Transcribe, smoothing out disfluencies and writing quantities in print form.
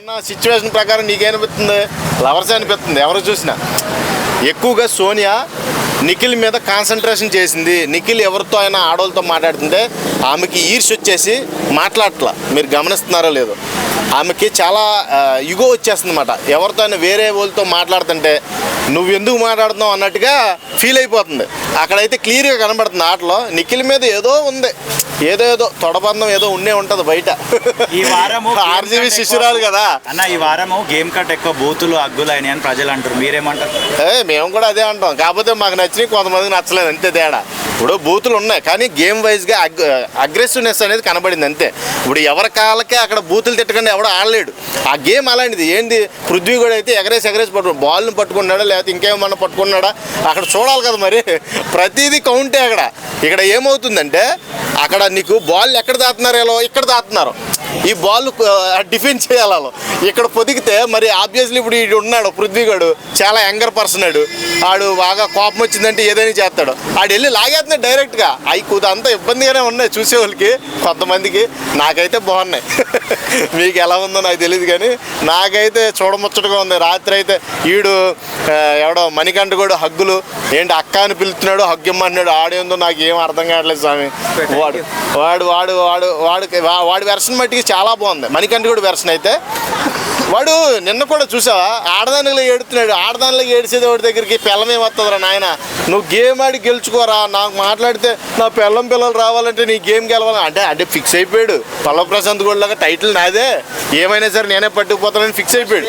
నా సిచ్యువేషన్ ప్రకారం నీకేమనిపిస్తుంది? లవర్స్ అనిపిస్తుంది ఎవరు చూసినా. ఎక్కువగా సోనియా నిఖిల్ మీద కాన్సన్ట్రేషన్ చేసింది. నిఖిల్ ఎవరితో అయినా ఆడవాళ్ళతో మాట్లాడుతుంటే ఆమెకి ఈర్ష్య వచ్చేసి మాట్లాడట్లా. మీరు గమనిస్తున్నారో లేదో, ఆమెకి చాలా ఇగో వచ్చేస్తుంది అన్నమాట. ఎవరితో అయినా వేరే వాళ్ళతో మాట్లాడుతుంటే నువ్వు ఎందుకు మాట్లాడుతున్నావు అన్నట్టుగా ఫీల్ అయిపోతుంది. అక్కడైతే క్లియర్గా కనబడుతుంది ఆటలో నిఖిల్ మీద ఏదో ఉంది, ఏదో తొడబంధం ఏదో ఉండే ఉంటుంది బయట. ఈ వారము ఆర్జీవీ శిష్యురాలు కదా అన్న, ఈ వారము గేమ్ కట్ ఎక్కువ బూతులు అగ్గులు అయినాయి అని ప్రజలు అంటారు, మీరేమంటారు? మేము కూడా అదే అంటాం. కాకపోతే మాకు నచ్చినవి కొంతమందికి నచ్చలేదు, అంతే తేడా. ఇప్పుడు బూతులు ఉన్నాయి కానీ గేమ్ వైజ్గా అగ్రెసివ్నెస్ అనేది కనబడింది అంతే. ఇప్పుడు ఎవరి కాళ్ళకే అక్కడ బూతులు తిట్టకుండా ఎవడో ఆడలేడు. ఆ గేమ్ అలాంటిది. ఏంది పృథ్వీ కూడా అయితే ఎగరేసి బాల్ని పట్టుకున్నాడా లేకపోతే ఇంకేమన్నా పట్టుకున్నాడా అక్కడ చూడాలి కదా. మరి ప్రతిదీ కౌంటే అక్కడ. ఇక్కడ ఏమవుతుందంటే అక్కడ నీకు బాల్ ఎక్కడ దాతున్నారు, ఇక్కడ దాతున్నారు. ఈ బాల్ డిఫెన్స్ చేయాలి. ఇక్కడ పొదిగితే మరి ఆబ్వియస్లీ ఇప్పుడు వీడు ఉన్నాడు పృథ్వీగాడు, చాలా యంగర్ పర్సన్. ఆడు బాగా కోపం వచ్చిందంటే ఏదైనా చేస్తాడు. ఆడు వెళ్ళి లాగేస్తున్నాడు డైరెక్ట్గా. అవి అంతా ఇబ్బందిగానే ఉన్నాయి చూసేవాళ్ళకి కొంతమందికి. నాకైతే బాగున్నాయి. మీకు ఎలా ఉందో నాకు తెలియదు కానీ నాకైతే చూడముచ్చటగా ఉంది. రాత్రి అయితే ఈడు ఎవడో మణికంఠ కూడా హగ్గులు ఏంటి అక్క అని పిలుస్తున్నాడు, హగ్గు ఇమ్మంటున్నాడు. ఆడేందో నాకు ఏం అర్థం కావట్లేదు స్వామి. వాడి వెర్షన్ మట్టికి చాలా బాగుంది. మణికంఠ కూడా వెర్షన్ అయితే వాడు నిన్న కూడా చూసావా ఆడదానిలో ఏడుతున్నాడు. ఆడదానిలో ఏడిచేది వాడి దగ్గరికి పిల్లమే వస్తుందిరా నాయన, నువ్వు గేమ్ ఆడి గెలుచుకోరా, నాకు మాట్లాడితే నా పిల్లలు రావాలంటే నీ గేమ్ గెలవాలి అంటే ఫిక్స్ అయిపోయాడు. పల్లవ ప్రశాంత్ కూడా లాగా టైటిల్ నాదే, ఏమైనా సరే నేనే పట్టుకుపోతానని ఫిక్స్ అయిపోయాడు.